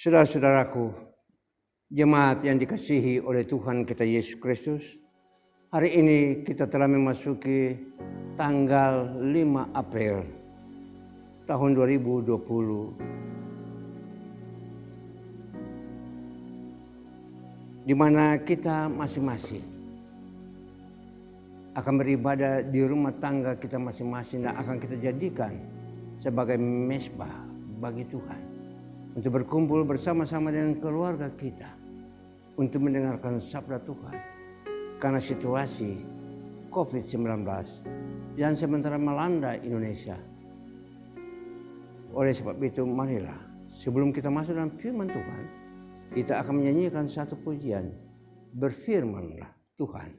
Saudara-saudaraku, jemaat yang dikasihi oleh Tuhan kita Yesus Kristus, hari ini kita telah memasuki tanggal 5 April tahun 2020. Di mana kita masing-masing akan beribadah di rumah tangga kita masing-masing dan akan kita jadikan sebagai mezbah bagi Tuhan. Untuk berkumpul bersama-sama dengan keluarga kita untuk mendengarkan sabda Tuhan. Karena situasi COVID-19 yang sementara melanda Indonesia. Oleh sebab itu marilah sebelum kita masuk dalam firman Tuhan, kita akan menyanyikan satu pujian. Berfirmanlah Tuhan.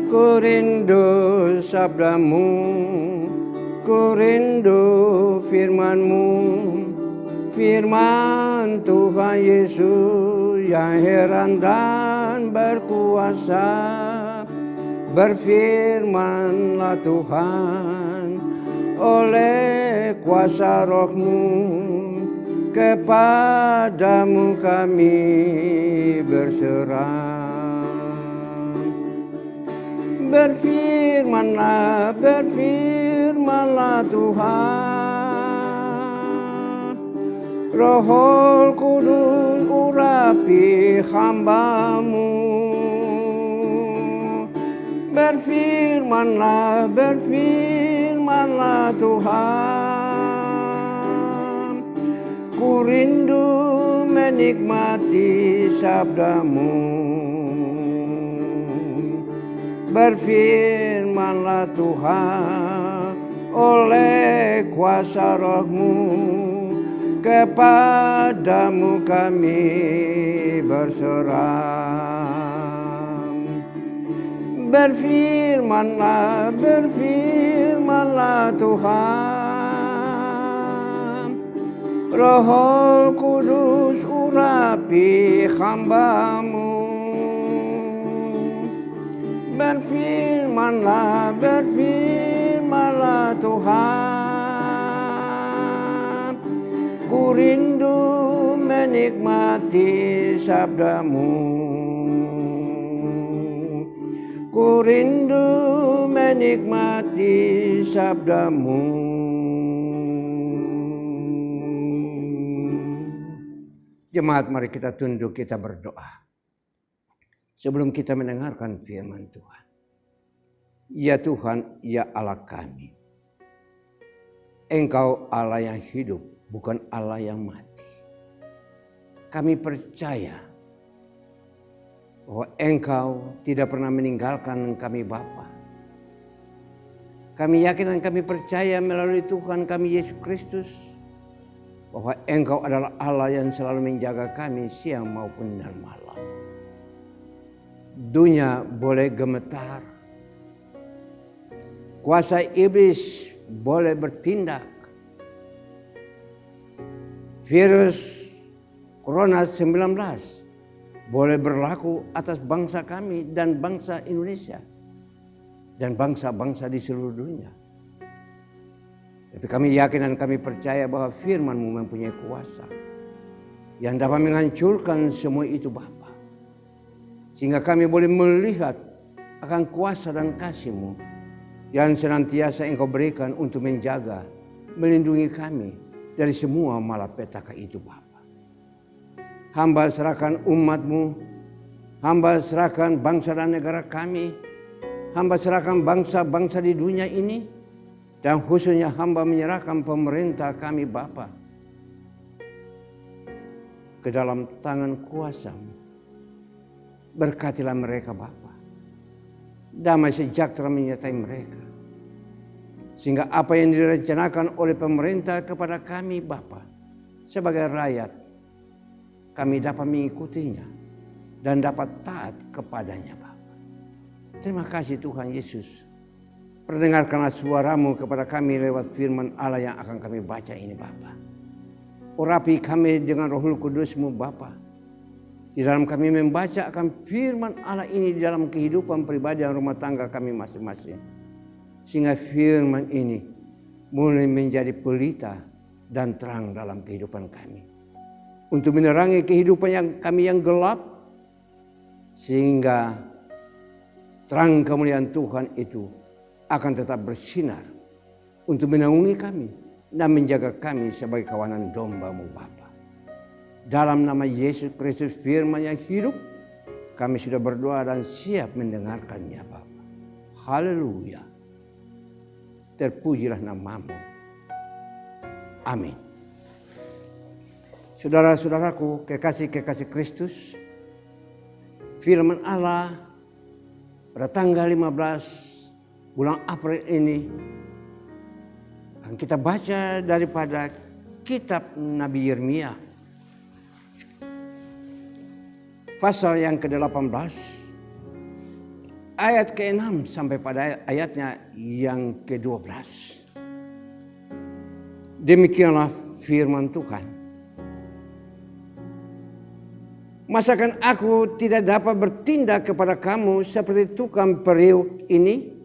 Ku rindu sabdamu, ku rindu firmanmu, firman Tuhan Yesus yang heran dan berkuasa. Berfirmanlah Tuhan oleh kuasa roh-Mu, kepadamu kami berserah. Berfirmanlah, berfirmanlah Tuhan. Roh Kudus urapi hamba-Mu. Berfirmanlah, berfirmanlah Tuhan. Ku rindu menikmati sabda-Mu. Berfirmanlah Tuhan oleh kuasa roh-Mu, kepadamu kami berserah. Berfirmanlah, berfirmanlah Tuhan. Roh Kudus urapi hamba-Mu. Berfirmanlah, berfirmanlah Tuhan. Ku rindu menikmati sabda-Mu. Ku rindu menikmati sabda-Mu. Jemaat, mari kita tunduk, kita berdoa. Sebelum kita mendengarkan firman Tuhan. Ya Tuhan, ya Allah kami. Engkau Allah yang hidup, bukan Allah yang mati. Kami percaya bahwa Engkau tidak pernah meninggalkan kami Bapa. Kami yakin dan kami percaya melalui Tuhan kami Yesus Kristus bahwa Engkau adalah Allah yang selalu menjaga kami siang maupun dan malam. Dunia boleh gemetar, kuasa iblis boleh bertindak, virus Corona 19 boleh berlaku atas bangsa kami dan bangsa Indonesia dan bangsa-bangsa di seluruh dunia. Tapi kami yakin dan kami percaya bahwa firman-Mu mempunyai kuasa yang dapat menghancurkan semua itu Bapa. Sehingga kami boleh melihat akan kuasa dan kasih-Mu yang senantiasa Engkau berikan untuk menjaga, melindungi kami dari semua malapetaka itu Bapa. Hamba serahkan umat-Mu, hamba serahkan bangsa dan negara kami, hamba serahkan bangsa-bangsa di dunia ini, dan khususnya hamba menyerahkan pemerintah kami Bapa ke dalam tangan kuasa-Mu. Berkatilah mereka Bapa. Damai sejahtera menyertai mereka. Sehingga apa yang direncanakan oleh pemerintah kepada kami Bapa sebagai rakyat, kami dapat mengikutinya dan dapat taat kepadanya Bapa. Terima kasih Tuhan Yesus. perdengarkanlah suara-Mu kepada kami lewat firman Allah yang akan kami baca ini Bapa. Urapi kami dengan Roh Kudus-Mu Bapa. Di dalam kami membaca akan firman Allah ini di dalam kehidupan pribadi dan rumah tangga kami masing-masing. Sehingga firman ini mulai menjadi pelita dan terang dalam kehidupan kami. Untuk menerangi kehidupan kami yang gelap. Sehingga terang kemuliaan Tuhan itu akan tetap bersinar untuk menaungi kami dan menjaga kami sebagai kawanan domba-Mu Bapa. Dalam nama Yesus Kristus firman yang hidup, kami sudah berdoa dan siap mendengarkannya Bapa. Haleluya. Terpujilah nama-Mu. Amin. Saudara-saudaraku, kekasih-kekasih Kristus, firman Allah pada tanggal 15 bulan April ini akan kita baca daripada kitab Nabi Yeremia pasal yang ke-18 ayat ke-6 sampai pada ayatnya yang ke-12. Demikianlah firman Tuhan. Masakan aku tidak dapat bertindak kepada kamu seperti tukang periuk ini,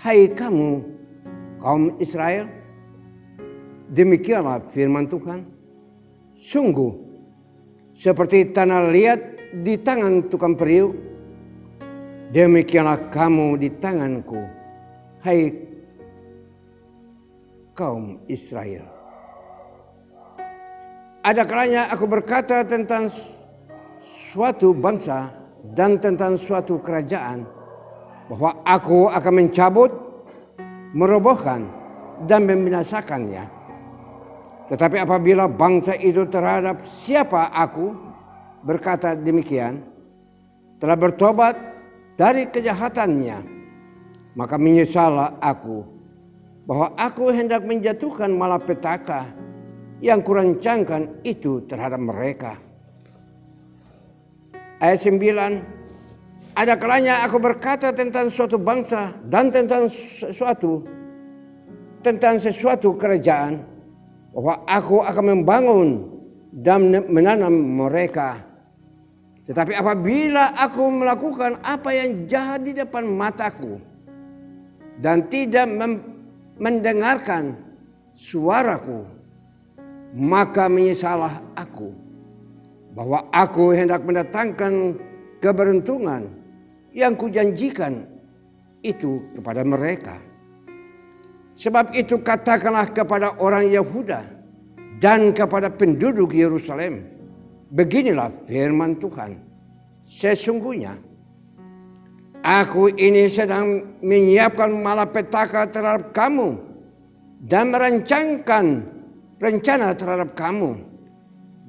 hai kamu kaum Israel? Demikianlah firman Tuhan. Sungguh seperti tanah liat di tangan tukang periuk, demikianlah kamu di tanganku, hai kaum Israel. Ada kalanya aku berkata tentang suatu bangsa dan tentang suatu kerajaan bahwa aku akan mencabut, merobohkan dan membinasakannya. Tetapi apabila bangsa itu terhadap siapa aku berkata demikian, telah bertobat dari kejahatannya, maka menyesallah aku bahwa aku hendak menjatuhkan malapetaka yang kurancangkan itu terhadap mereka. Ayat 9, ada kalanya aku berkata tentang suatu bangsa dan tentang sesuatu kerajaan bahwa aku akan membangun dan menanam mereka. Tetapi apabila aku melakukan apa yang jahat di depan mataku dan tidak mendengarkan suaraku, maka menyesallah aku bahwa aku hendak mendatangkan keberuntungan yang kujanjikan itu kepada mereka. Sebab itu katakanlah kepada orang Yehuda dan kepada penduduk Yerusalem, beginilah firman Tuhan. Sesungguhnya aku ini sedang menyiapkan malapetaka terhadap kamu dan merancangkan rencana terhadap kamu.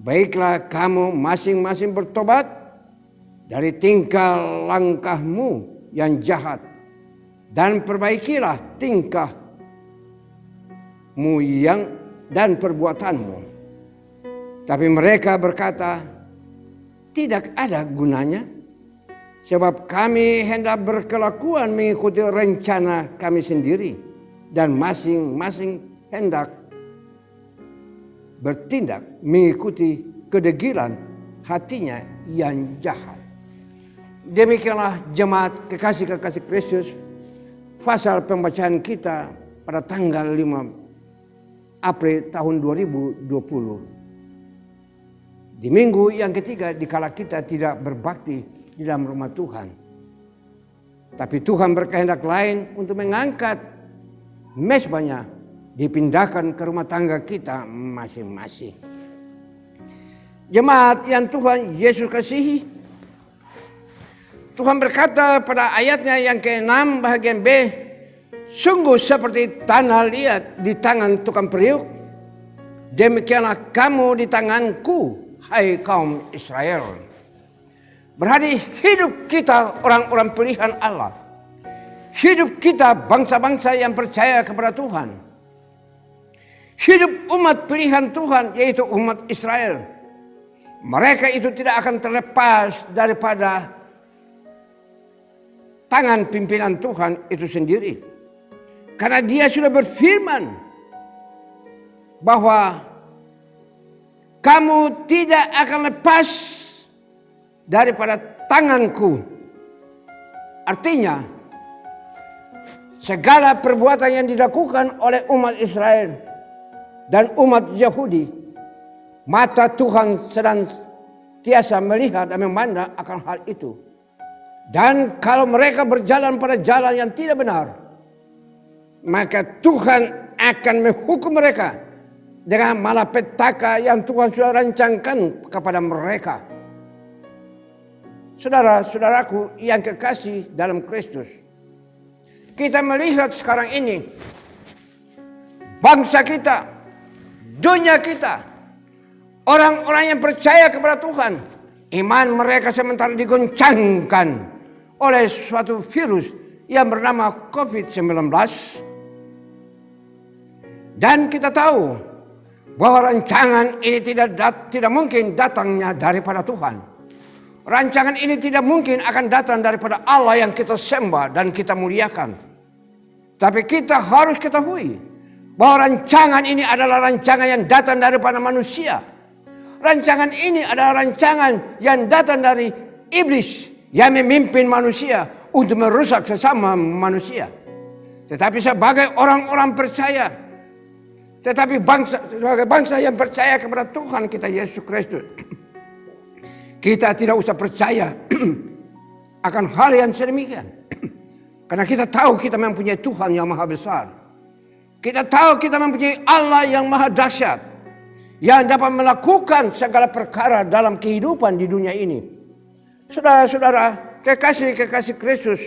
Baiklah kamu masing-masing bertobat dari tingkah langkahmu yang jahat dan perbaikilah tingkahmu dan perbuatanmu. Tapi mereka berkata, tidak ada gunanya, sebab kami hendak berkelakuan mengikuti rencana kami sendiri dan masing-masing hendak bertindak mengikuti kedegilan hatinya yang jahat. Demikianlah jemaat kekasih-kekasih Kristus, pasal pembacaan kita pada tanggal 5 April tahun 2020. Di minggu yang ketiga dikala kita tidak berbakti di dalam rumah Tuhan. Tapi Tuhan berkehendak lain untuk mengangkat mezbahnya dipindahkan ke rumah tangga kita masing-masing. Jemaat yang Tuhan Yesus kasihi, Tuhan berkata pada ayatnya yang ke-6 bagian B, sungguh seperti tanah liat di tangan tukang periuk, demikianlah kamu di tanganku, hai kaum Israel. Berarti hidup kita orang-orang pilihan Allah, hidup kita bangsa-bangsa yang percaya kepada Tuhan, hidup umat pilihan Tuhan yaitu umat Israel. Mereka itu tidak akan terlepas daripada tangan pimpinan Tuhan itu sendiri. Karena Dia sudah berfirman bahwa kamu tidak akan lepas daripada tanganku. Artinya, segala perbuatan yang dilakukan oleh umat Israel dan umat Yahudi, mata Tuhan senantiasa melihat dan memandang akan hal itu. Dan kalau mereka berjalan pada jalan yang tidak benar, maka Tuhan akan menghukum mereka dengan malapetaka yang Tuhan sudah rancangkan kepada mereka. Saudara-saudaraku yang kekasih dalam Kristus, kita melihat sekarang ini bangsa kita, dunia kita, orang-orang yang percaya kepada Tuhan, iman mereka sementara digoncangkan oleh suatu virus yang bernama COVID-19. Dan kita tahu bahwa rancangan ini tidak mungkin datangnya daripada Tuhan. Rancangan ini tidak mungkin akan datang daripada Allah yang kita sembah dan kita muliakan. Tapi kita harus ketahui bahwa rancangan ini adalah rancangan yang datang daripada manusia. Rancangan ini adalah rancangan yang datang dari iblis yang memimpin manusia untuk merusak sesama manusia. Tetapi sebagai orang-orang percaya, sebagai bangsa yang percaya kepada Tuhan kita Yesus Kristus, kita tidak usah percaya akan hal yang sedemikian. Karena kita tahu kita mempunyai Tuhan yang maha besar. Kita tahu kita mempunyai Allah yang maha dahsyat, yang dapat melakukan segala perkara dalam kehidupan di dunia ini. Saudara-saudara, kekasih-kekasih Kristus,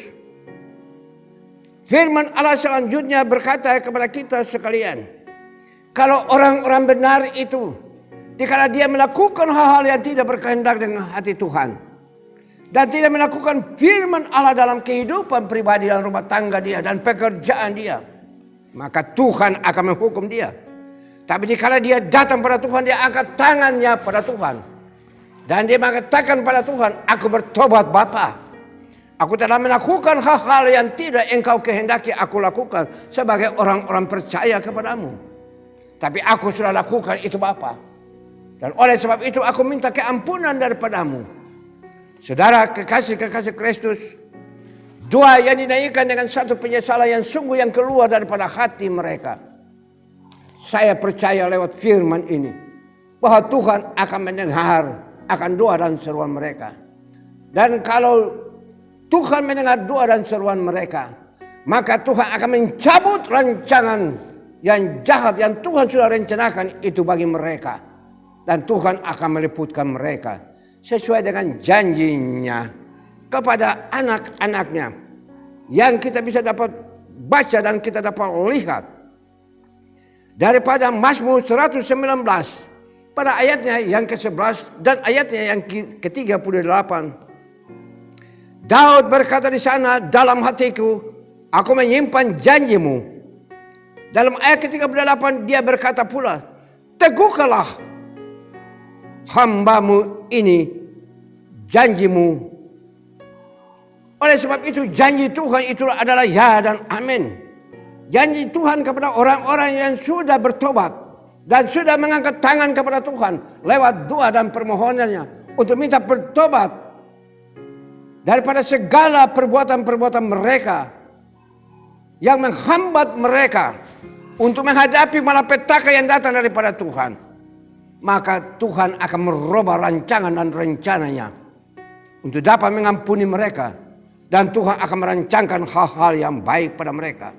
firman Allah selanjutnya berkata kepada kita sekalian, kalau orang-orang benar itu, dikala dia melakukan hal-hal yang tidak berkehendak dengan hati Tuhan, dan tidak melakukan firman Allah dalam kehidupan pribadi dan rumah tangga dia dan pekerjaan dia, maka Tuhan akan menghukum dia. Tapi dikala dia datang pada Tuhan, dia angkat tangannya pada Tuhan, dan dia mengatakan pada Tuhan, aku bertobat Bapa. Aku telah melakukan hal-hal yang tidak engkau kehendaki aku lakukan sebagai orang-orang percaya kepadamu. Tapi aku sudah lakukan itu Bapa. Dan oleh sebab itu aku minta keampunan daripadamu. Saudara kekasih-kekasih Kristus, doa yang dinaikkan dengan satu penyesalan yang sungguh yang keluar daripada hati mereka. Saya percaya lewat firman ini bahwa Tuhan akan mendengar akan doa dan seruan mereka. Dan kalau Tuhan mendengar doa dan seruan mereka, maka Tuhan akan mencabut rancangan yang jahat yang Tuhan sudah rencanakan itu bagi mereka. Dan Tuhan akan meliputkan mereka sesuai dengan janjinya kepada anak-anaknya yang kita bisa dapat baca dan kita dapat lihat daripada Mazmur 119 pada ayatnya yang ke-11 dan ayatnya yang ke-38. Daud berkata di sana, dalam hatiku aku menyimpan janjimu. Dalam ayat ke-38 dia berkata pula, teguhkanlah hambamu ini janjimu. Oleh sebab itu janji Tuhan itu adalah ya dan amin. Janji Tuhan kepada orang-orang yang sudah bertobat dan sudah mengangkat tangan kepada Tuhan lewat doa dan permohonannya untuk minta bertobat daripada segala perbuatan-perbuatan mereka yang menghambat mereka untuk menghadapi malapetaka yang datang daripada Tuhan. Maka Tuhan akan merubah rancangan dan rencananya untuk dapat mengampuni mereka, dan Tuhan akan merancangkan hal-hal yang baik pada mereka.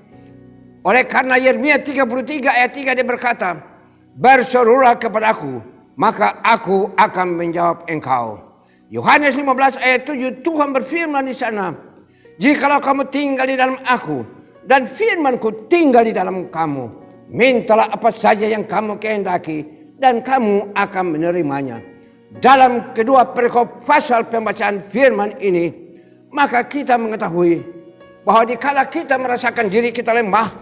Oleh karena Yeremia 33 ayat 3 dia berkata, berserulah kepadaku, maka aku akan menjawab engkau. Yohanes 15 ayat 7 Tuhan berfirman di sana, jikalau kamu tinggal di dalam aku dan firmanku tinggal di dalam kamu, mintalah apa saja yang kamu kehendaki dan kamu akan menerimanya. Dalam kedua perikop pasal pembacaan firman ini, maka kita mengetahui bahwa dikala kita merasakan diri kita lemah,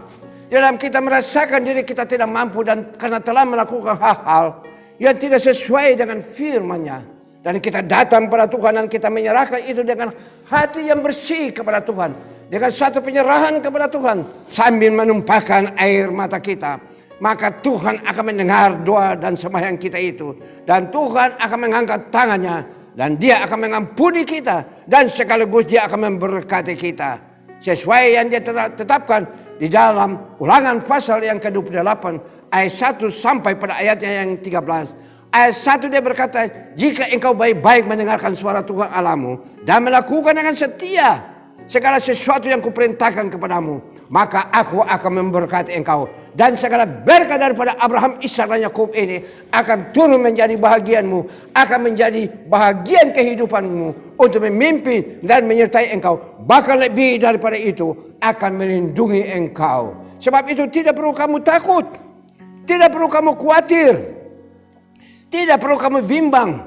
dalam kita merasakan diri kita tidak mampu dan karena telah melakukan hal-hal yang tidak sesuai dengan firman-Nya, dan kita datang pada Tuhan dan kita menyerahkan itu dengan hati yang bersih kepada Tuhan, dengan satu penyerahan kepada Tuhan sambil menumpahkan air mata kita, maka Tuhan akan mendengar doa dan sembahyang kita itu, dan Tuhan akan mengangkat tangannya dan Dia akan mengampuni kita dan sekaligus Dia akan memberkati kita sesuai yang Dia tetapkan di dalam Ulangan pasal yang ke-28 ayat 1 sampai pada ayatnya yang 13. Ayat 1 dia berkata, jika engkau baik-baik mendengarkan suara Tuhan Allahmu dan melakukan dengan setia segala sesuatu yang kuperintahkan kepadamu, maka aku akan memberkati engkau, dan segala berkat daripada Abraham, Ishak dan Yakub ini akan turun menjadi bahagianmu, akan menjadi bahagian kehidupanmu untuk memimpin dan menyertai engkau. Bahkan lebih daripada itu, akan melindungi engkau. Sebab itu tidak perlu kamu takut, tidak perlu kamu khawatir, tidak perlu kamu bimbang.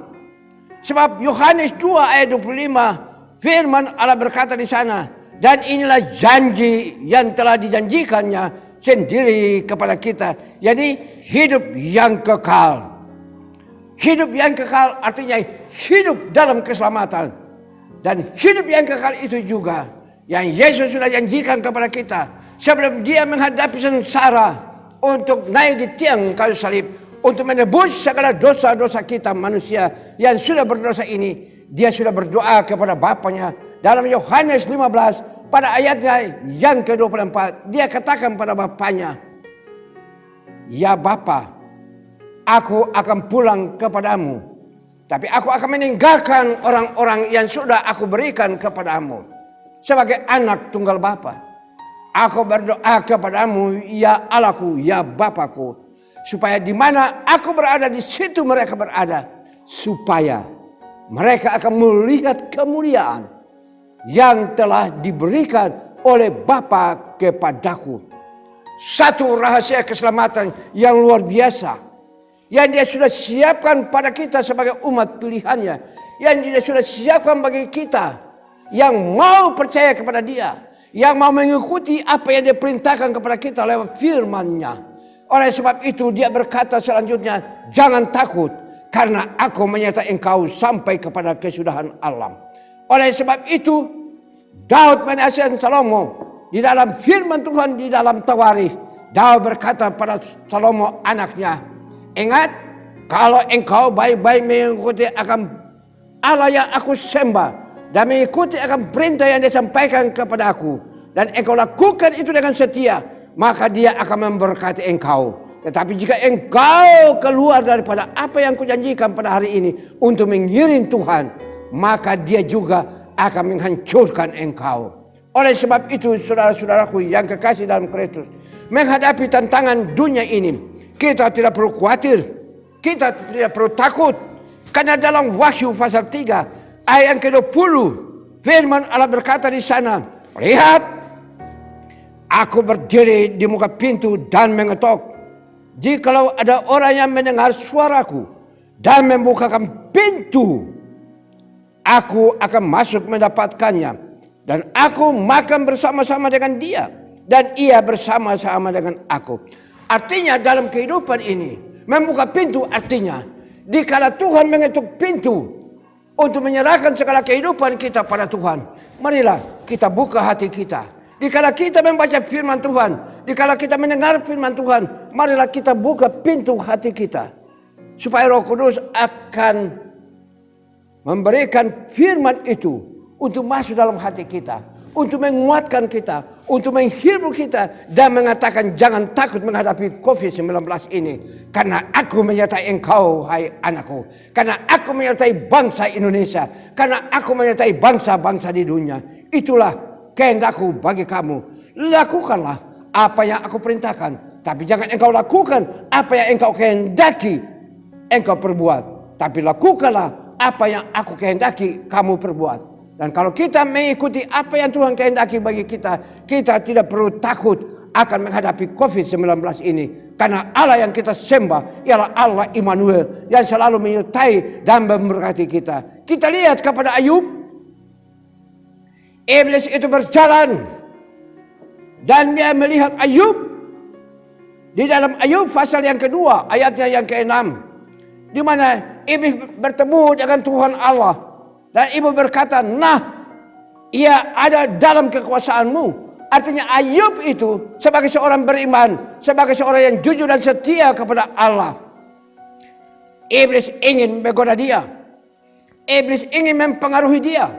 Sebab Yohanes 2 ayat 25 firman Allah berkata di sana, dan inilah janji yang telah dijanjikannya sendiri kepada kita, jadi hidup yang kekal. Hidup yang kekal artinya hidup dalam keselamatan. Dan hidup yang kekal itu juga yang Yesus sudah janjikan kepada kita sebelum Dia menghadapi sengsara untuk naik di tiang kayu salib, untuk menebus segala dosa-dosa kita manusia yang sudah berdosa ini. Dia sudah berdoa kepada Bapanya dalam Yohanes 15 pada ayatnya yang ke-24. Dia katakan pada Bapanya, ya Bapa, aku akan pulang kepadamu, tapi aku akan meninggalkan orang-orang yang sudah aku berikan kepadamu sebagai anak tunggal Bapa. Aku berdoa kepadamu, ya Allahku, ya Bapakku, supaya di mana aku berada di situ mereka berada, supaya mereka akan melihat kemuliaan yang telah diberikan oleh Bapa kepadaku. Satu rahasia keselamatan yang luar biasa yang Dia sudah siapkan pada kita sebagai umat pilihannya, yang Dia sudah siapkan bagi kita yang mau percaya kepada Dia, yang mau mengikuti apa yang Dia perintahkan kepada kita lewat firman-Nya. Oleh sebab itu Dia berkata selanjutnya, jangan takut, karena aku menyertai engkau sampai kepada kesudahan alam. Oleh sebab itu Daud menasihati Salomo di dalam firman Tuhan di dalam Tawarikh. Daud berkata pada Salomo anaknya, ingat, kalau engkau baik-baik mengikuti akan Allah yang aku sembah dan mengikuti akan perintah yang disampaikan kepada aku, dan engkau lakukan itu dengan setia, maka Dia akan memberkati engkau. Tetapi jika engkau keluar daripada apa yang kujanjikan pada hari ini untuk mengiring Tuhan, maka Dia juga akan menghancurkan engkau. Oleh sebab itu, saudara-saudaraku yang kekasih dalam Kristus, menghadapi tantangan dunia ini, kita tidak perlu khawatir, kita tidak perlu takut. Karena dalam Wahyu pasal 3 ayat yang ke-20, firman Allah berkata di sana, lihat, aku berdiri di muka pintu dan mengetok. Jikalau ada orang yang mendengar suaraku dan membukakan pintu, aku akan masuk mendapatkannya, dan aku makan bersama-sama dengan dia, dan ia bersama-sama dengan aku. Artinya dalam kehidupan ini, membuka pintu artinya dikala Tuhan mengetuk pintu untuk menyerahkan segala kehidupan kita pada Tuhan, marilah kita buka hati kita. Dikala kita membaca firman Tuhan, dikala kita mendengar firman Tuhan, marilah kita buka pintu hati kita, supaya Roh Kudus akan memberikan firman itu untuk masuk dalam hati kita, untuk menguatkan kita, untuk menghibur kita, dan mengatakan jangan takut menghadapi COVID-19 ini, karena aku menyertai engkau, hai anakku, karena aku menyertai bangsa Indonesia, karena aku menyertai bangsa-bangsa di dunia. Itulah kehendakku bagi kamu. Lakukanlah apa yang aku perintahkan, tapi jangan engkau lakukan apa yang engkau kehendaki engkau perbuat, tapi lakukanlah apa yang aku kehendaki kamu perbuat. Dan kalau kita mengikuti apa yang Tuhan kehendaki bagi kita, kita tidak perlu takut akan menghadapi COVID-19 ini, karena Allah yang kita sembah ialah Allah Immanuel yang selalu menyertai dan memberkati kita. Kita lihat kepada Ayub. Iblis itu berjalan dan dia melihat Ayub di dalam Ayub pasal yang kedua ayatnya yang ke-6, di mana iblis bertemu dengan Tuhan Allah, dan iblis berkata, nah Ia ada dalam kekuasaanmu. Artinya Ayub itu sebagai seorang beriman, sebagai seorang yang jujur dan setia kepada Allah. Iblis ingin menggoda dia. Iblis ingin mempengaruhi dia.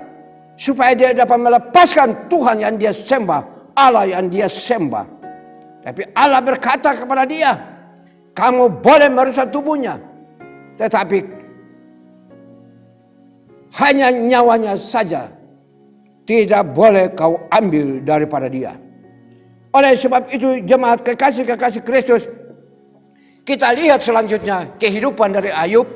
Supaya dia dapat melepaskan Tuhan yang dia sembah, Allah yang dia sembah. Tapi Allah berkata kepada dia, kamu boleh merusak tubuhnya, tetapi hanya nyawanya saja tidak boleh kau ambil daripada dia. Oleh sebab itu jemaat kekasih-kekasih Kristus, kita lihat selanjutnya kehidupan dari Ayub,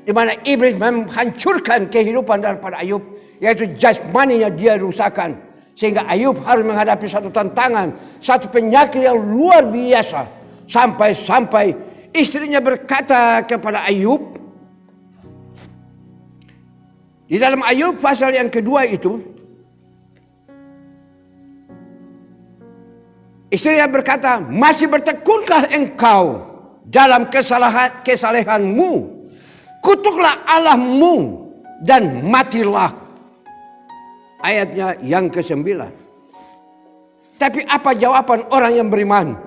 di mana iblis menghancurkan kehidupan daripada Ayub, yaitu jasmaninya dia rusakkan, sehingga Ayub harus menghadapi satu tantangan, satu penyakit yang luar biasa, sampai istrinya berkata kepada Ayub, di dalam Ayub pasal yang kedua itu, istrinya berkata, masih bertekunkah engkau dalam kesalehanmu? Kutuklah Allahmu dan matilah. Ayatnya yang ke-9. Tapi apa jawaban orang yang beriman?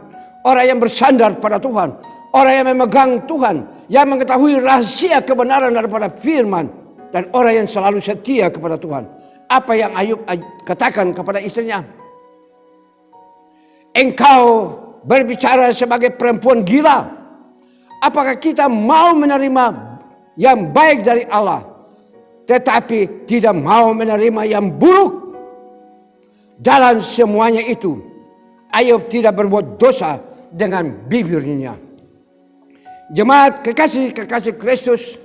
Orang yang bersandar pada Tuhan. Orang yang memegang Tuhan. Yang mengetahui rahasia kebenaran daripada firman. Dan orang yang selalu setia kepada Tuhan. Apa yang Ayub katakan kepada istrinya? Engkau berbicara sebagai perempuan gila. Apakah kita mau menerima yang baik dari Allah, tetapi tidak mau menerima yang buruk? Dalam semuanya itu, Ayub tidak berbuat dosa dengan bibirnya. Jemaat kekasih-kekasih Kristus,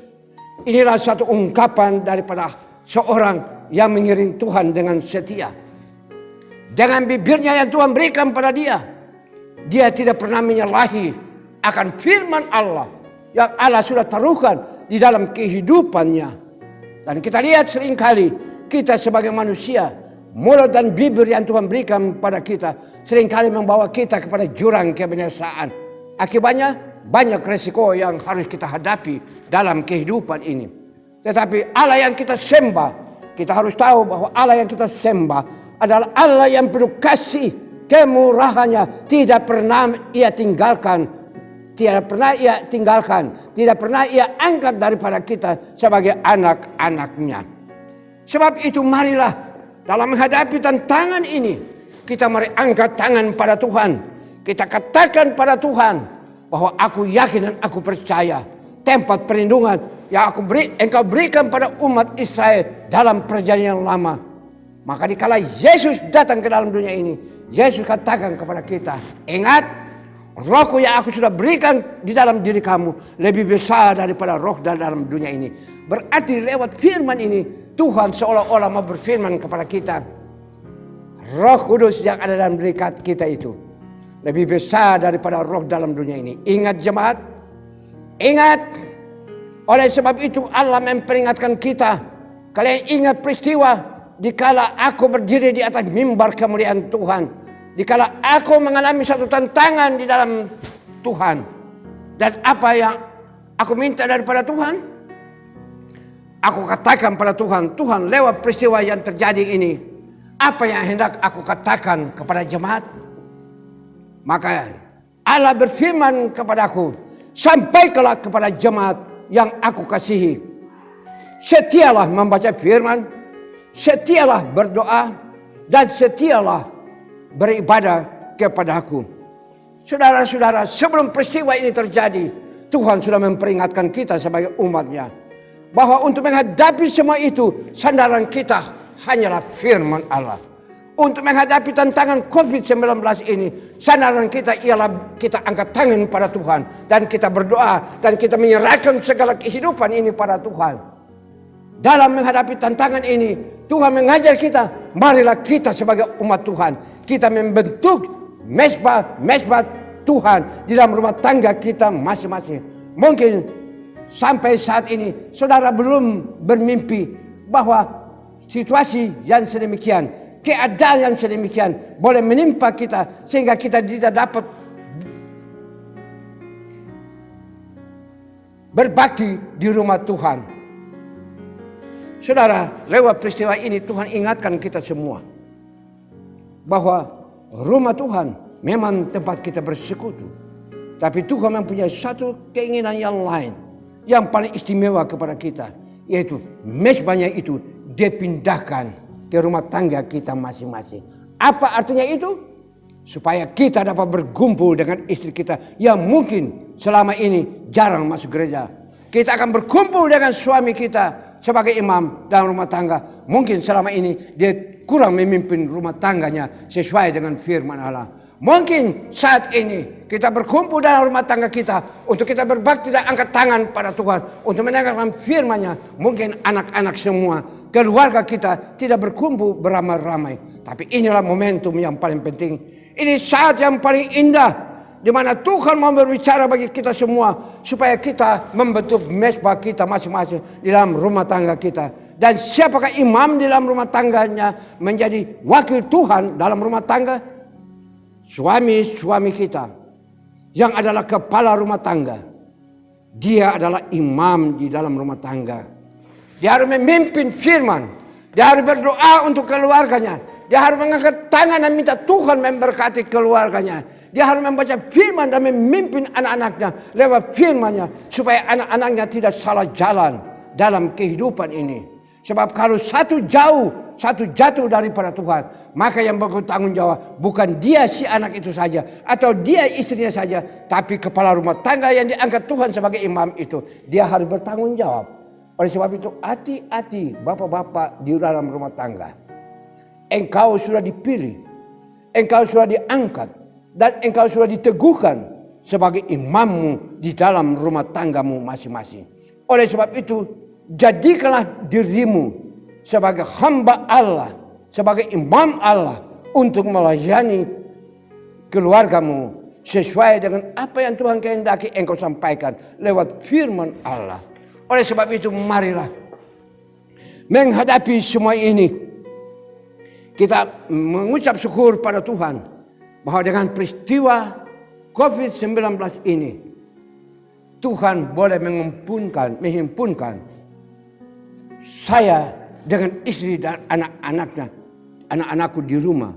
inilah satu ungkapan daripada seorang yang mengiring Tuhan dengan setia. Dengan bibirnya yang Tuhan berikan pada dia, dia tidak pernah menyalahi akan firman Allah yang Allah sudah taruhkan di dalam kehidupannya. Dan kita lihat seringkali kita sebagai manusia, mulut dan bibir yang Tuhan berikan pada kita seringkali membawa kita kepada jurang kebinasaan. Akibatnya banyak resiko yang harus kita hadapi dalam kehidupan ini. Tetapi Allah yang kita sembah, kita harus tahu bahwa Allah yang kita sembah adalah Allah yang penuh kasih, kemurahannya tidak pernah ia tinggalkan. Tidak pernah ia angkat daripada kita sebagai anak-anaknya. Sebab itu marilah dalam menghadapi tantangan ini, kita mari angkat tangan pada Tuhan. Kita katakan pada Tuhan bahwa aku yakin dan aku percaya tempat perlindungan yang engkau berikan pada umat Israel dalam perjanjian lama. Maka dikala Yesus datang ke dalam dunia ini, Yesus katakan kepada kita, ingat, rohku yang aku sudah berikan di dalam diri kamu lebih besar daripada roh dalam dunia ini. Berarti lewat firman ini Tuhan seolah-olah mau berfirman kepada kita, Roh Kudus yang ada dalam diri kita itu lebih besar daripada roh dalam dunia ini. Ingat jemaat, ingat. Oleh sebab itu Allah memperingatkan kita. Kalian ingat peristiwa dikala aku berdiri di atas mimbar kemuliaan Tuhan. Dikala aku mengalami satu tantangan di dalam Tuhan. Dan apa yang aku minta daripada Tuhan? Aku katakan pada Tuhan, Tuhan lewat peristiwa yang terjadi ini, apa yang hendak aku katakan kepada jemaat? Maka Allah berfirman kepadaku, sampaikanlah kepada jemaat yang aku kasihi. Setialah membaca firman, setialah berdoa, dan setialah beribadah kepadaku. Saudara-saudara, sebelum peristiwa ini terjadi, Tuhan sudah memperingatkan kita sebagai umatnya bahwa untuk menghadapi semua itu, sandaran kita hanyalah firman Allah. Untuk menghadapi tantangan COVID-19 ini, sandaran kita ialah kita angkat tangan pada Tuhan dan kita berdoa dan kita menyerahkan segala kehidupan ini pada Tuhan. Dalam menghadapi tantangan ini, Tuhan mengajar kita, marilah kita sebagai umat Tuhan, kita membentuk mesbah Tuhan di dalam rumah tangga kita masing-masing. Mungkin sampai saat ini saudara belum bermimpi bahwa situasi yang sedemikian, keadaan yang sedemikian boleh menimpa kita sehingga kita tidak dapat berbakti di rumah Tuhan. Saudara, lewat peristiwa ini Tuhan ingatkan kita semua bahwa rumah Tuhan memang tempat kita bersekutu. Tapi Tuhan mempunyai satu keinginan yang lain, yang paling istimewa kepada kita, yaitu mezbahnya itu dipindahkan ke rumah tangga kita masing-masing. Apa artinya itu? Supaya kita dapat berkumpul dengan istri kita yang mungkin selama ini jarang masuk gereja. Kita akan berkumpul dengan suami kita sebagai imam dalam rumah tangga. Mungkin selama ini dia kurang memimpin rumah tangganya sesuai dengan firman Allah. Mungkin saat ini kita berkumpul dalam rumah tangga kita untuk kita berbakti dan angkat tangan pada Tuhan untuk mendengarkan firman-Nya. Mungkin anak-anak semua, keluarga kita tidak berkumpul beramai-ramai. Tapi inilah momentum yang paling penting. Ini saat yang paling indah di mana Tuhan mau berbicara bagi kita semua supaya kita membentuk mezbah kita masing-masing di dalam rumah tangga kita. Dan siapakah imam di dalam rumah tangganya menjadi wakil Tuhan dalam rumah tangga? Suami-suami kita yang adalah kepala rumah tangga. Dia adalah imam di dalam rumah tangga. Dia harus memimpin firman. Dia harus berdoa untuk keluarganya. Dia harus mengangkat tangan dan minta Tuhan memberkati keluarganya. Dia harus membaca firman dan memimpin anak-anaknya lewat firman-Nya supaya anak-anaknya tidak salah jalan dalam kehidupan ini. Sebab kalau satu jatuh daripada Tuhan, maka yang bertanggung jawab bukan dia si anak itu saja atau dia istrinya saja, tapi kepala rumah tangga yang diangkat Tuhan sebagai imam itu, dia harus bertanggung jawab. Oleh sebab itu hati-hati bapak-bapak di dalam rumah tangga. Engkau sudah dipilih, engkau sudah diangkat, dan engkau sudah diteguhkan sebagai imammu di dalam rumah tanggamu masing-masing. Oleh sebab itu, jadikanlah dirimu sebagai hamba Allah, sebagai imam Allah untuk melayani keluargamu sesuai dengan apa yang Tuhan kehendaki engkau sampaikan lewat firman Allah. Oleh sebab itu marilah menghadapi semua ini. Kita mengucap syukur pada Tuhan bahwa dengan peristiwa COVID-19 ini Tuhan boleh menghimpunkan saya dengan istri dan anak-anakku di rumah,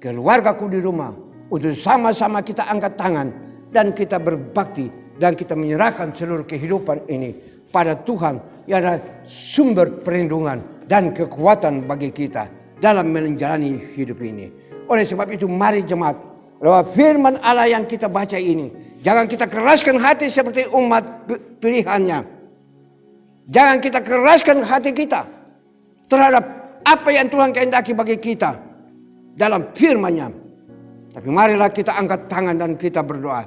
keluargaku di rumah, untuk sama-sama kita angkat tangan dan kita berbakti dan kita menyerahkan seluruh kehidupan ini pada Tuhan yang adalah sumber perlindungan dan kekuatan bagi kita dalam menjalani hidup ini. Oleh sebab itu mari jemaat, lewat firman Allah yang kita baca ini, jangan kita keraskan hati seperti umat pilihannya. Jangan kita keraskan hati kita terhadap apa yang Tuhan kehendaki bagi kita dalam firman-Nya. Tapi marilah kita angkat tangan dan kita berdoa.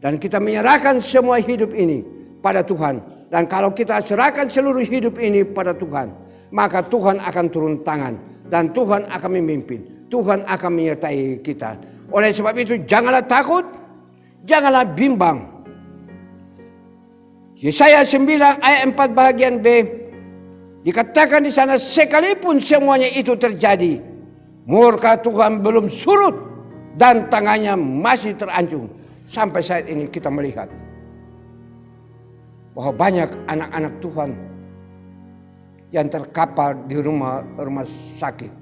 Dan kita menyerahkan semua hidup ini pada Tuhan. Dan kalau kita serahkan seluruh hidup ini pada Tuhan, maka Tuhan akan turun tangan. Dan Tuhan akan memimpin. Tuhan akan menyertai kita. Oleh sebab itu janganlah takut, janganlah bimbang. Yesaya 9 ayat 4 bagian B dikatakan di sana, sekalipun semuanya itu terjadi, murka Tuhan belum surut dan tangannya masih terancung. Sampai saat ini kita melihat bahwa banyak anak-anak Tuhan yang terkapar di rumah sakit.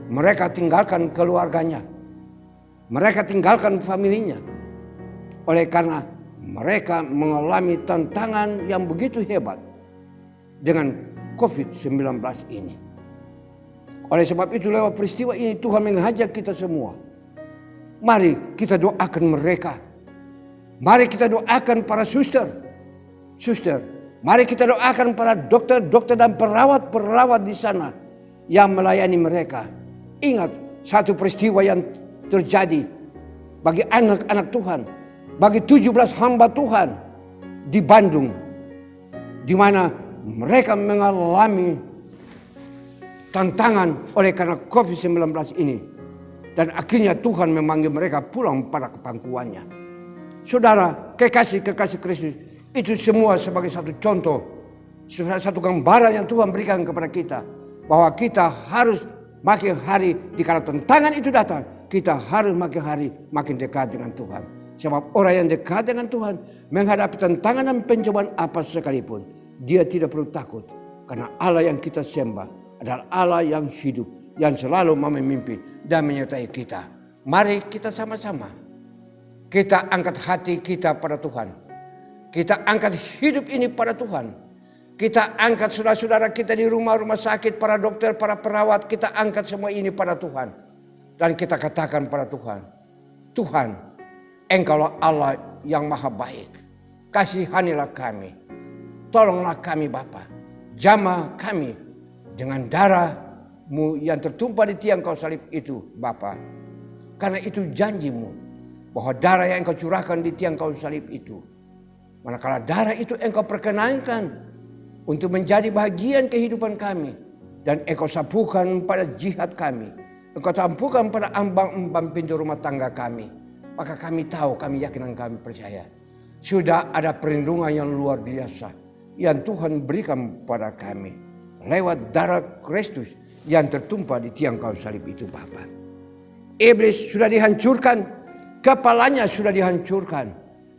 Mereka tinggalkan keluarganya. Mereka tinggalkan familinya. Oleh karena mereka mengalami tantangan yang begitu hebat dengan COVID-19 ini. Oleh sebab itu lewat peristiwa ini Tuhan mengajak kita semua. Mari kita doakan mereka. Mari kita doakan para suster. Mari kita doakan para dokter-dokter dan perawat-perawat di sana yang melayani mereka. Ingat satu peristiwa yang terjadi bagi anak-anak Tuhan, bagi 17 hamba Tuhan di Bandung, di mana mereka mengalami tantangan oleh karena COVID-19 ini. Dan akhirnya Tuhan memanggil mereka pulang pada kepangkuannya. Saudara, kekasih-kekasih Kristus, itu semua sebagai satu contoh, satu gambaran yang Tuhan berikan kepada kita. Bahwa kita harus makin hari, dikala tantangan itu datang, kita harus makin hari makin dekat dengan Tuhan. Sebab orang yang dekat dengan Tuhan menghadapi tantangan dan pencobaan apa sekalipun, dia tidak perlu takut. Karena Allah yang kita sembah adalah Allah yang hidup, yang selalu memimpin dan menyertai kita. Mari kita sama-sama, kita angkat hati kita pada Tuhan. Kita angkat hidup ini pada Tuhan. Kita angkat saudara-saudara kita di rumah-rumah sakit, para dokter, para perawat. Kita angkat semua ini pada Tuhan. Dan kita katakan pada Tuhan, Tuhan, Engkaulah Allah yang maha baik. Kasihanilah kami. Tolonglah kami Bapa. Jamah kami dengan darah-Mu yang tertumpah di tiang kayu salib itu Bapa. Karena itu janji-Mu bahwa darah yang Engkau curahkan di tiang kayu salib itu, manakala darah itu Engkau perkenankan untuk menjadi bagian kehidupan kami, dan Engkau sapukan pada jihad kami, Engkau sapukan pada ambang-ambang pintu rumah tangga kami, maka kami tahu, kami yakin dan kami percaya sudah ada perlindungan yang luar biasa yang Tuhan berikan pada kami lewat darah Kristus yang tertumpah di tiang kayu salib itu Bapa. Iblis sudah dihancurkan, kepalanya sudah dihancurkan.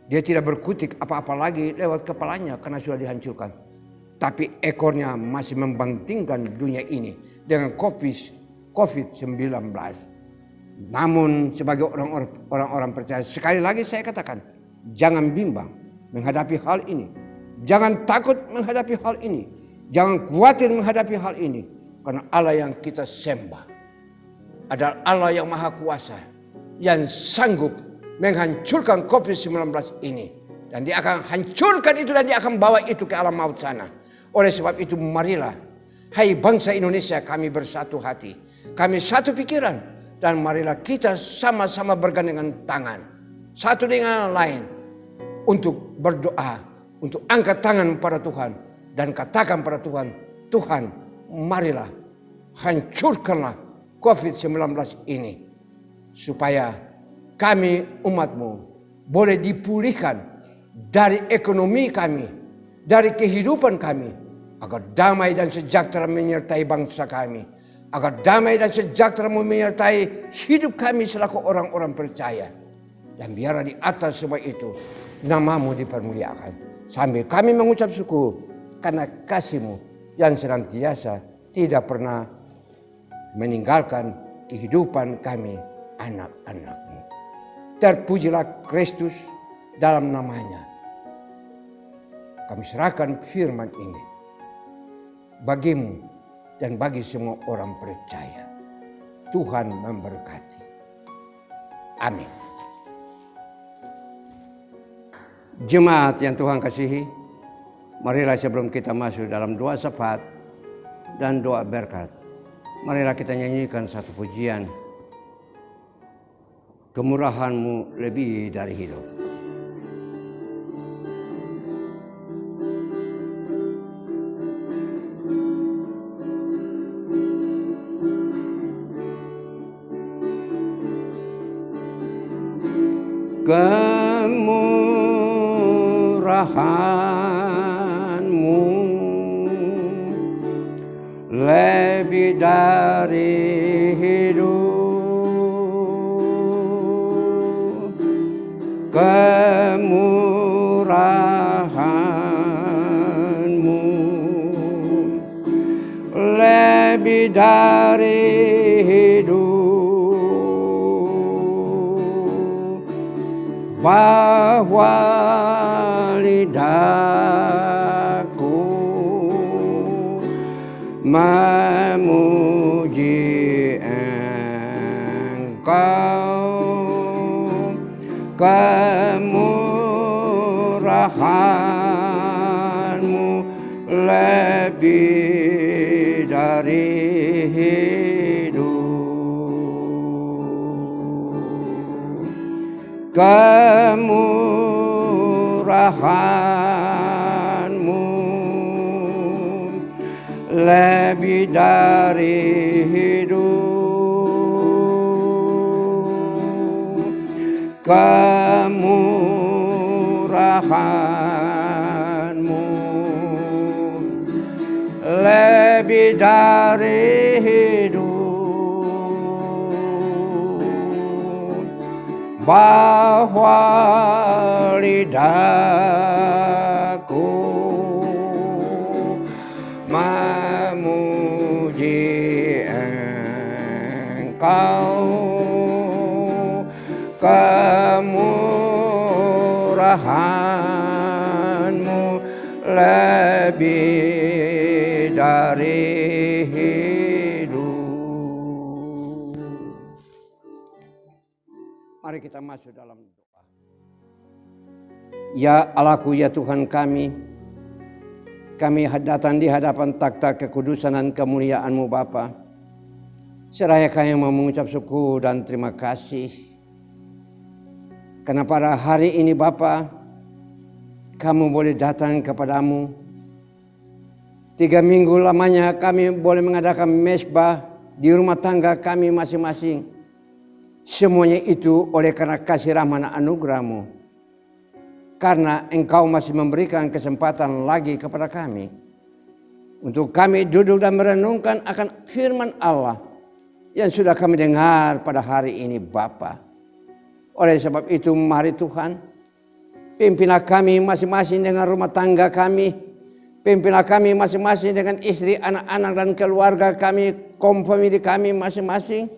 Dia tidak berkutik apa-apa lagi lewat kepalanya karena sudah dihancurkan. Tapi ekornya masih membantingkan dunia ini dengan COVID-19. Namun sebagai orang-orang percaya, sekali lagi saya katakan, jangan bimbang menghadapi hal ini. Jangan takut menghadapi hal ini. Jangan khawatir menghadapi hal ini. Karena Allah yang kita sembah adalah Allah yang maha kuasa, yang sanggup menghancurkan COVID-19 ini. Dan dia akan hancurkan itu dan dia akan bawa itu ke alam maut sana. Oleh sebab itu marilah, hai bangsa Indonesia, kami bersatu hati. Kami satu pikiran. Dan marilah kita sama-sama bergandengan tangan. Satu dengan lain. Untuk berdoa. Untuk angkat tangan pada Tuhan. Dan katakan pada Tuhan, Tuhan marilah hancurkanlah COVID-19 ini. Supaya kami umat-Mu boleh dipulihkan dari ekonomi kami. Dari kehidupan kami. Agar damai dan sejahtera menyertai bangsa kami. Agar damai dan sejahtera menyertai hidup kami selaku orang-orang percaya. Dan biarlah di atas semua itu nama-Mu dipermuliakan. Sambil kami mengucap syukur karena kasih-Mu yang senantiasa tidak pernah meninggalkan kehidupan kami anak-anak-Mu. Terpujilah Kristus dalam namanya. Kami serahkan firman ini bagimu dan bagi semua orang percaya. Tuhan memberkati. Amin. Jemaat yang Tuhan kasihi, marilah sebelum kita masuk dalam doa syafaat dan doa berkat, marilah kita nyanyikan satu pujian. Kemurahan-Mu lebih dari hidup. Kemurahan-Mu lebih dari hidup. Kemurahan-Mu lebih dari hidup. Bahwa lidahku memuji Engkau, kemurahan-Mu lebih dari hidup. Kemurahan-Mu lebih dari hidup. Kemurahan-Mu lebih dari hidup. Bahwa lidahku Engkau, kemurahan-Mu lebih dari hidup. Mari kita masuk dalam doa. Ya Allahku, ya Tuhan kami datang di hadapan takhta kekudusan dan kemuliaan-Mu Bapa. Seraya kami mau mengucap syukur dan terima kasih. Karena pada hari ini Bapa, kamu boleh datang kepadamu. 3 minggu lamanya kami boleh mengadakan mezbah di rumah tangga kami masing-masing. Semuanya itu oleh karena kasih rahmat dan anugerah-Mu. Karena Engkau masih memberikan kesempatan lagi kepada kami untuk kami duduk dan merenungkan akan firman Allah yang sudah kami dengar pada hari ini Bapa. Oleh sebab itu mari Tuhan, pimpinlah kami masing-masing dengan rumah tangga kami, pimpinlah kami masing-masing dengan istri, anak-anak dan keluarga kami, kaum famili kami masing-masing.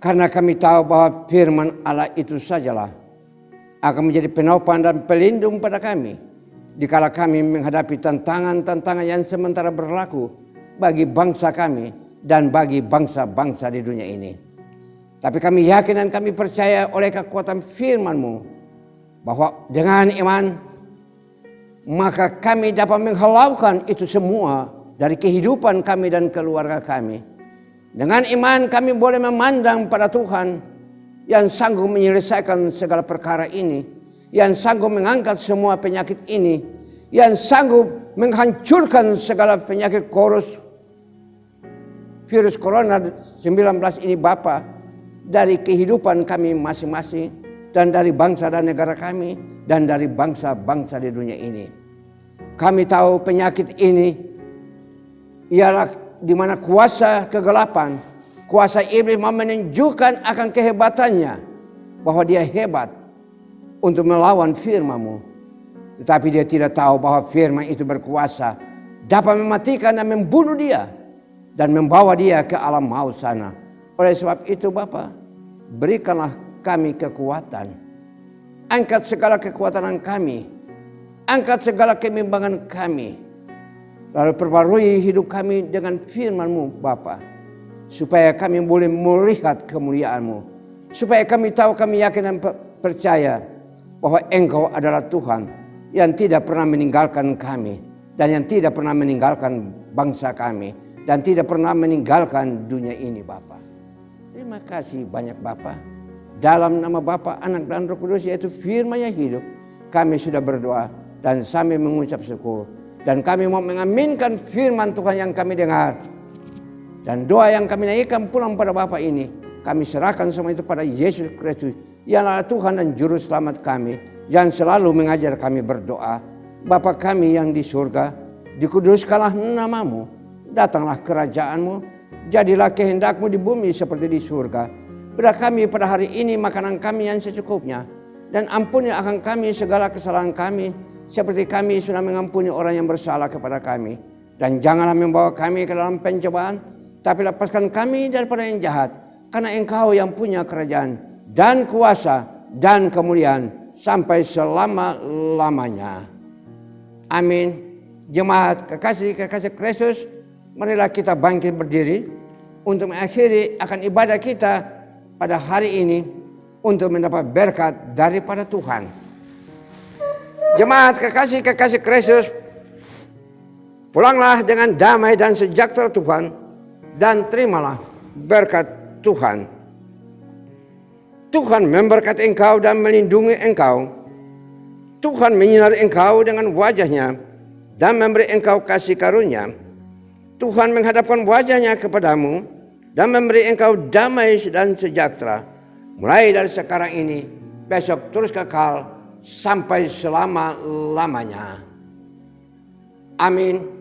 Karena kami tahu bahwa firman Allah itu sajalah akan menjadi penopang dan pelindung pada kami dikala kami menghadapi tantangan-tantangan yang sementara berlaku bagi bangsa kami dan bagi bangsa-bangsa di dunia ini. Tapi kami yakin dan kami percaya oleh kekuatan firman-Mu bahwa dengan iman maka kami dapat menghalaukan itu semua dari kehidupan kami dan keluarga kami. Dengan iman kami boleh memandang pada Tuhan yang sanggup menyelesaikan segala perkara ini, yang sanggup mengangkat semua penyakit ini, yang sanggup menghancurkan segala penyakit virus corona 19 ini Bapa, dari kehidupan kami masing-masing dan dari bangsa dan negara kami dan dari bangsa-bangsa di dunia ini. Kami tahu penyakit ini ialah di mana kuasa kegelapan, kuasa iblis mau menunjukkan akan kehebatannya bahwa dia hebat untuk melawan firman-Mu. Tetapi dia tidak tahu bahwa firman itu berkuasa dapat mematikan dan membunuh dia dan membawa dia ke alam maut sana. Oleh sebab itu Bapa, berikanlah kami kekuatan. Angkat segala kekuatan kami, angkat segala kebimbangan kami, lalu perbarui hidup kami dengan firman-Mu Bapa, supaya kami boleh melihat kemuliaan-Mu, supaya kami tahu, kami yakin dan percaya bahwa Engkau adalah Tuhan yang tidak pernah meninggalkan kami dan yang tidak pernah meninggalkan bangsa kami dan tidak pernah meninggalkan dunia ini Bapa. Terima kasih banyak Bapa. Dalam nama Bapa, Anak dan Roh Kudus, yaitu firman yang hidup, kami sudah berdoa dan sambil mengucap syukur, dan kami mau mengaminkan firman Tuhan yang kami dengar. Dan doa yang kami naikkan pulang pada Bapa ini, kami serahkan semua itu pada Yesus Kristus, yang adalah Tuhan dan Juru Selamat kami, yang selalu mengajar kami berdoa. Bapa kami yang di surga, dikuduskanlah nama-Mu, datanglah kerajaan-Mu, jadilah kehendak-Mu di bumi seperti di surga. Beri kami pada hari ini makanan kami yang secukupnya, dan ampuni akan kami segala kesalahan kami, seperti kami sudah mengampuni orang yang bersalah kepada kami. Dan janganlah membawa kami ke dalam pencobaan, tapi lepaskan kami daripada yang jahat, karena Engkau yang punya kerajaan dan kuasa dan kemuliaan sampai selama-lamanya. Amin. Jemaat kekasih Kristus, marilah kita bangkit berdiri untuk mengakhiri akan ibadah kita pada hari ini untuk mendapat berkat daripada Tuhan. Jemaat kekasih Kristus, pulanglah dengan damai dan sejahtera Tuhan, dan terimalah berkat Tuhan. Tuhan memberkati engkau dan melindungi engkau. Tuhan menyinari engkau dengan wajah-Nya dan memberi engkau kasih karunia. Tuhan menghadapkan wajah-Nya kepadamu dan memberi engkau damai dan sejahtera, mulai dari sekarang ini, besok terus kekal sampai selama-lamanya. Amin.